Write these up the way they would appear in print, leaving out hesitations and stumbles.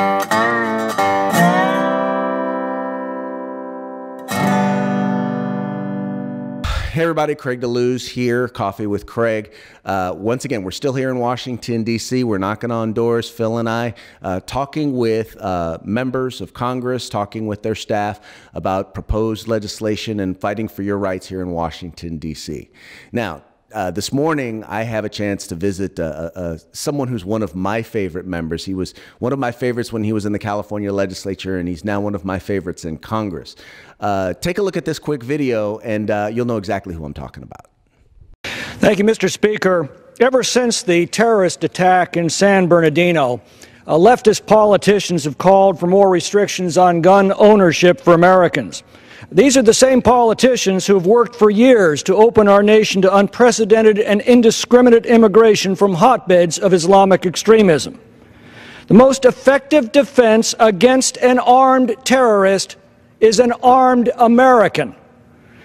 Hey everybody, Craig DeLuz here, Coffee with Craig. Once again, we're still here in Washington, D.C. We're knocking on doors, Phil and I, talking with members of Congress, talking with their staff about proposed legislation and fighting for your rights here in Washington, D.C. Now, this morning, I have a chance to visit someone who's one of my favorite members. He was one of my favorites when he was in the California legislature, and he's now one of my favorites in Congress. Take a look at this quick video, and you'll know exactly who I'm talking about. Thank you, Mr. Speaker. Ever since the terrorist attack in San Bernardino, leftist politicians have called for more restrictions on gun ownership for Americans. These are the same politicians who have worked for years to open our nation to unprecedented and indiscriminate immigration from hotbeds of Islamic extremism. The most effective defense against an armed terrorist is an armed American.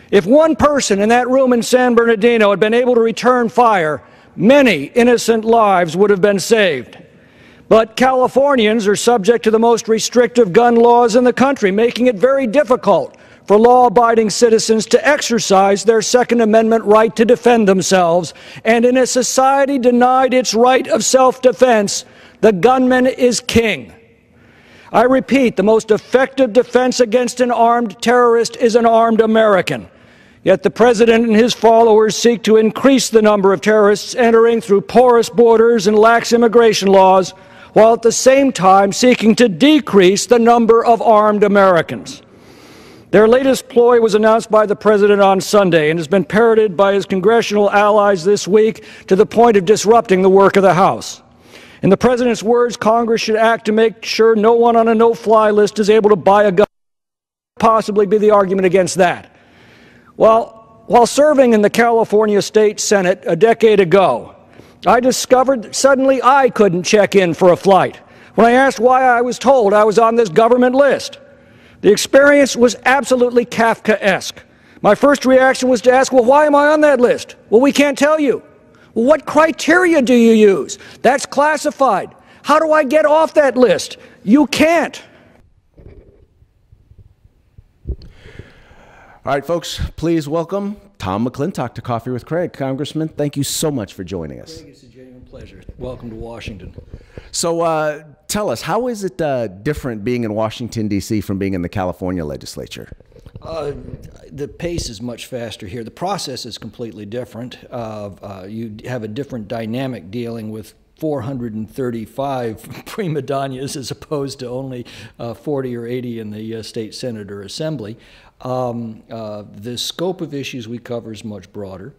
If one person in that room in San Bernardino had been able to return fire, many innocent lives would have been saved. But Californians are subject to the most restrictive gun laws in the country, making it very difficult for law-abiding citizens to exercise their Second Amendment right to defend themselves. And in a society denied its right of self-defense, the gunman is king. I repeat, the most effective defense against an armed terrorist is an armed American. Yet the President and his followers seek to increase the number of terrorists entering through porous borders and lax immigration laws, while at the same time seeking to decrease the number of armed Americans. Their latest ploy was announced by the President on Sunday and has been parroted by his congressional allies this week to the point of disrupting the work of the House. In the President's words, Congress should act to make sure no one on a no-fly list is able to buy a gun. Possibly be the argument against that. Well, while serving in the California State Senate a decade ago, I discovered that suddenly I couldn't check in for a flight. When I asked why, I was told I was on this government list. The experience was absolutely Kafkaesque. My first reaction was to ask, well, why am I on that list? Well, we can't tell you. Well, what criteria do you use? That's classified. How do I get off that list? You can't. All right, folks, please welcome Tom McClintock to Coffee with Craig. Congressman, thank you so much for joining us. Craig, it's a genuine pleasure. Welcome to Washington. So tell us, how is it different being in Washington, D.C. from being in the California legislature? The pace is much faster here. The process is completely different. You have a different dynamic dealing with 435 prima donnas as opposed to only 40 or 80 in the state senate or assembly. The scope of issues we cover is much broader.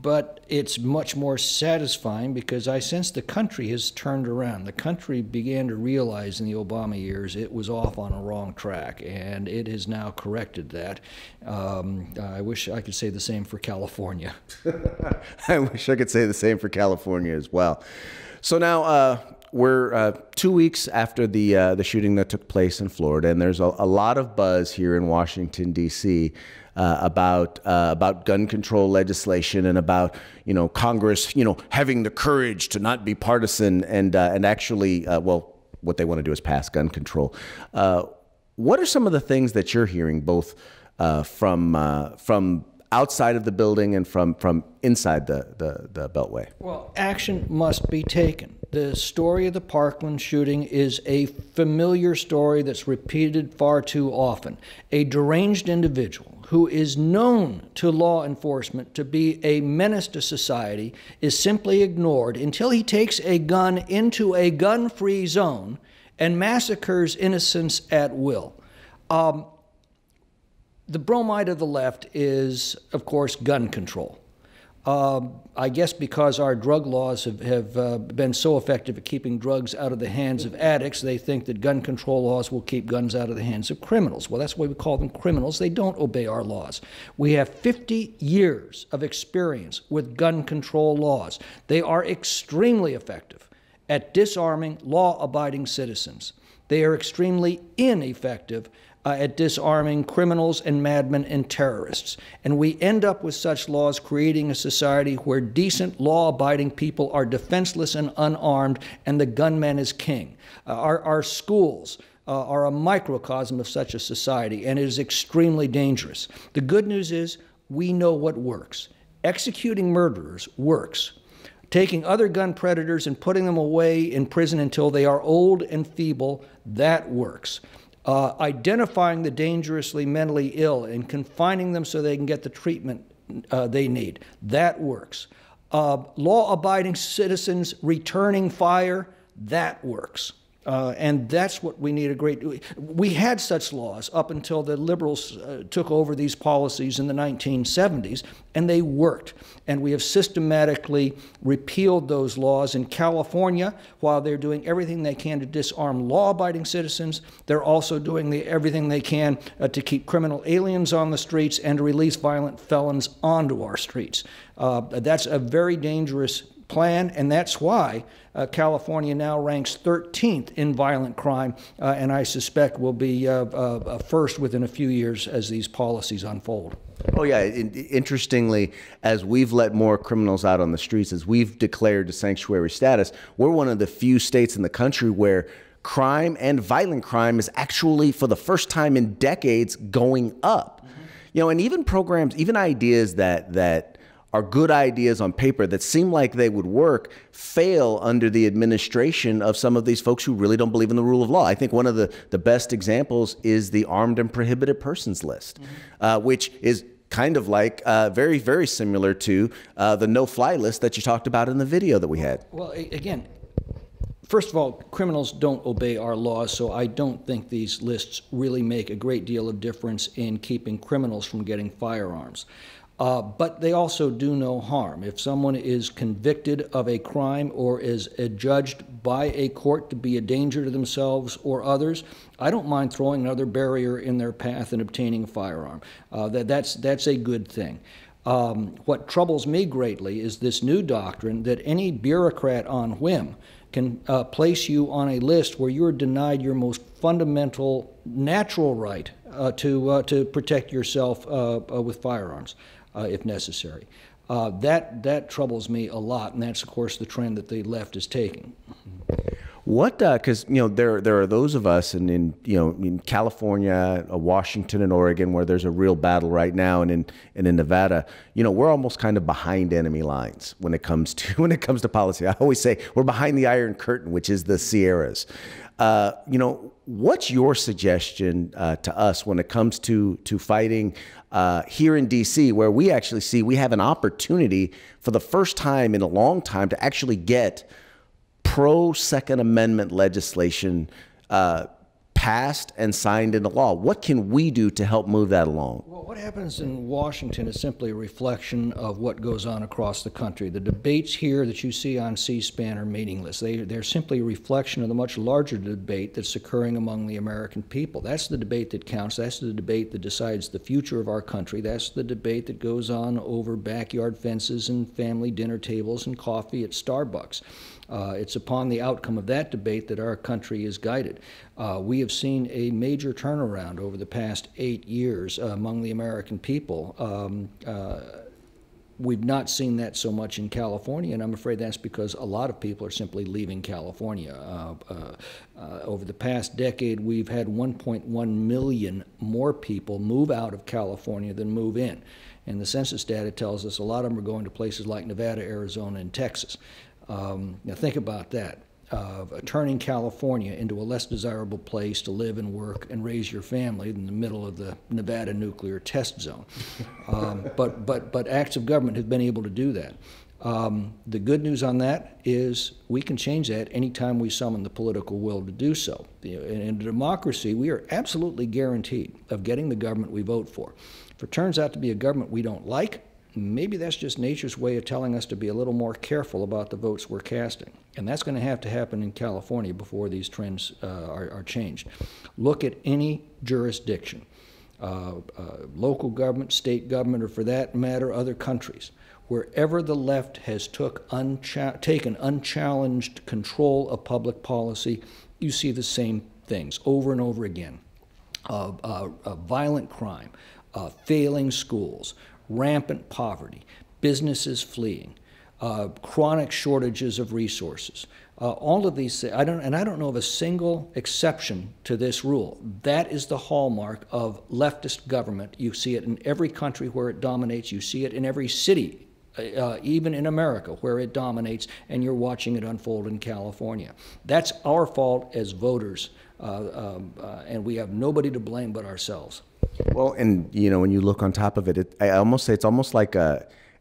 But it's much more satisfying because I sense the country has turned around. The country began to realize in the Obama years it was off on a wrong track, and it has now corrected that. I wish I could say the same for California. I wish I could say the same for California as well. So now we're 2 weeks after the shooting that took place in Florida, and there's a lot of buzz here in Washington, D.C. About gun control legislation and about, Congress, having the courage to not be partisan and actually, well, what they want to do is pass gun control. What are some of the things that you're hearing both from outside of the building and from inside the Beltway? Well, action must be taken. The story of the Parkland shooting is a familiar story that's repeated far too often. A deranged individual who is known to law enforcement to be a menace to society is simply ignored until he takes a gun into a gun-free zone and massacres innocents at will. The bromide of the left is, of course, gun control. I guess because our drug laws have been so effective at keeping drugs out of the hands of addicts, they think that gun control laws will keep guns out of the hands of criminals. Well, that's why we call them criminals. They don't obey our laws. We have 50 years of experience with gun control laws. They are extremely effective at disarming law-abiding citizens. They are extremely ineffective at disarming criminals and madmen and terrorists. And we end up with such laws creating a society where decent, law-abiding people are defenseless and unarmed, and the gunman is king. Our schools are a microcosm of such a society, and it is extremely dangerous. The good news is we know what works. Executing murderers works. Taking other gun predators and putting them away in prison until they are old and feeble, that works. Identifying the dangerously mentally ill and confining them so they can get the treatment they need, that works. Law-abiding citizens returning fire, that works. And that's what we need we had such laws up until the liberals took over these policies in the 1970s, and they worked. And we have systematically repealed those laws. In California, while they're doing everything they can to disarm law-abiding citizens, they're also doing everything they can to keep criminal aliens on the streets and to release violent felons onto our streets. That's a very dangerous plan, and that's why California now ranks 13th in violent crime, and I suspect will be first within a few years as these policies unfold. Oh, yeah. Interestingly, as we've let more criminals out on the streets, as we've declared a sanctuary status, we're one of the few states in the country where crime and violent crime is actually, for the first time in decades, going up. Mm-hmm. You know, and even programs, even ideas that are good ideas on paper that seem like they would work fail under the administration of some of these folks who really don't believe in the rule of law. I think one of the best examples is the armed and prohibited persons list, which is kind of like very, very similar to the no-fly list that you talked about in the video that we had. Well, again, first of all, criminals don't obey our laws, so I don't think these lists really make a great deal of difference in keeping criminals from getting firearms. But they also do no harm. If someone is convicted of a crime or is adjudged by a court to be a danger to themselves or others, I don't mind throwing another barrier in their path and obtaining a firearm. That's a good thing. What troubles me greatly is this new doctrine that any bureaucrat on whim can place you on a list where you're denied your most fundamental natural right to protect yourself with firearms. If necessary. That troubles me a lot, and that's, of course, the trend that the left is taking. What, because, you know, there are those of us in California, Washington, and Oregon where there's a real battle right now, and in Nevada, you know, we're almost kind of behind enemy lines when it comes to policy. I always say we're behind the Iron Curtain, which is the Sierras. You know, what's your suggestion to us when it comes to fighting here in D.C., where we actually see we have an opportunity for the first time in a long time to actually get pro-Second Amendment legislation passed and signed into law? What can we do to help move that along? Well, what happens in Washington is simply a reflection of what goes on across the country. The debates here that you see on C-SPAN are meaningless. They're simply a reflection of the much larger debate that's occurring among the American people. That's the debate that counts. That's the debate that decides the future of our country. That's the debate that goes on over backyard fences and family dinner tables and coffee at Starbucks. It's upon the outcome of that debate that our country is guided. We have seen a major turnaround over the past 8 years among the American people. We've not seen that so much in California, and I'm afraid that's because a lot of people are simply leaving California. Over the past decade, we've had 1.1 million more people move out of California than move in. And the census data tells us a lot of them are going to places like Nevada, Arizona, and Texas. Now think about that, turning California into a less desirable place to live and work and raise your family in the middle of the Nevada nuclear test zone. But acts of government have been able to do that. The good news on that is we can change that anytime we summon the political will to do so. In a democracy, we are absolutely guaranteed of getting the government we vote for. If it turns out to be a government we don't like, maybe that's just nature's way of telling us to be a little more careful about the votes we're casting. And that's going to have to happen in California before these trends are changed. Look at any jurisdiction, local government, state government, or for that matter, other countries. Wherever the left has taken unchallenged control of public policy, you see the same things over and over again. violent crime, failing schools, rampant poverty, businesses fleeing, chronic shortages of resources. All of these, I don't know of a single exception to this rule. That is the hallmark of leftist government. You see it in every country where it dominates. You see it in every city, even in America, where it dominates, and you're watching it unfold in California. That's our fault as voters, and we have nobody to blame but ourselves. Well, and you know, when you look on top of it, I almost say it's almost like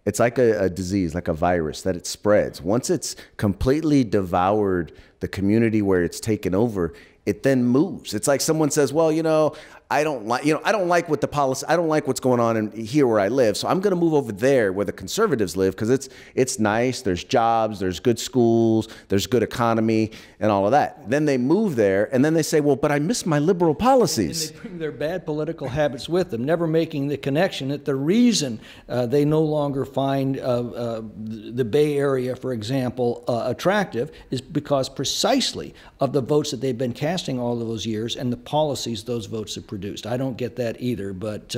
it's like a disease, like a virus, that it spreads. Once it's completely devoured the community where it's taken over, it then moves. It's like someone says, well, you know, I don't like what the policy, I don't like what's going on in here where I live, so I'm going to move over there where the conservatives live because it's nice, there's jobs, there's good schools, there's good economy and all of that. Then they move there and then they say, well, but I miss my liberal policies. And they bring their bad political habits with them, never making the connection that the reason they no longer find the Bay Area, for example, attractive is because precisely of the votes that they've been casting all of those years and the policies those votes have produced. I don't get that either, but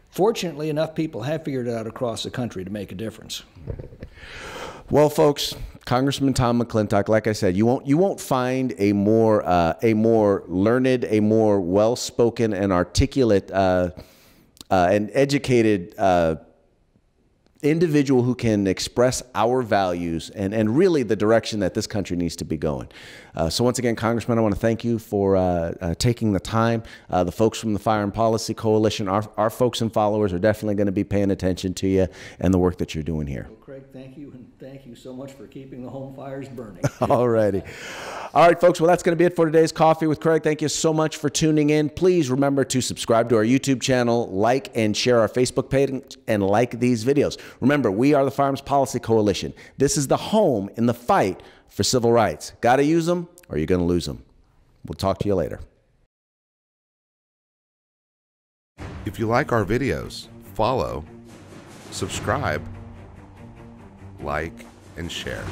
fortunately enough people have figured it out across the country to make a difference. Well, folks, Congressman Tom McClintock, like I said, you won't find a more learned, a more well-spoken and articulate and educated individual who can express our values and really the direction that this country needs to be going. So once again, Congressman, I want to thank you for taking the time. The folks from the Firearms Policy Coalition, our folks and followers are definitely going to be paying attention to you and the work that you're doing here. Well, Craig, thank you, and thank you so much for keeping the home fires burning. All righty. All right, folks, well, that's going to be it for today's Coffee with Craig. Thank you so much for tuning in. Please remember to subscribe to our YouTube channel, like and share our Facebook page, and like these videos. Remember, we are the Firearms Policy Coalition. This is the home in the fight for civil rights. Got to use them or you're going to lose them. We'll talk to you later. If you like our videos, follow, subscribe, like, and share.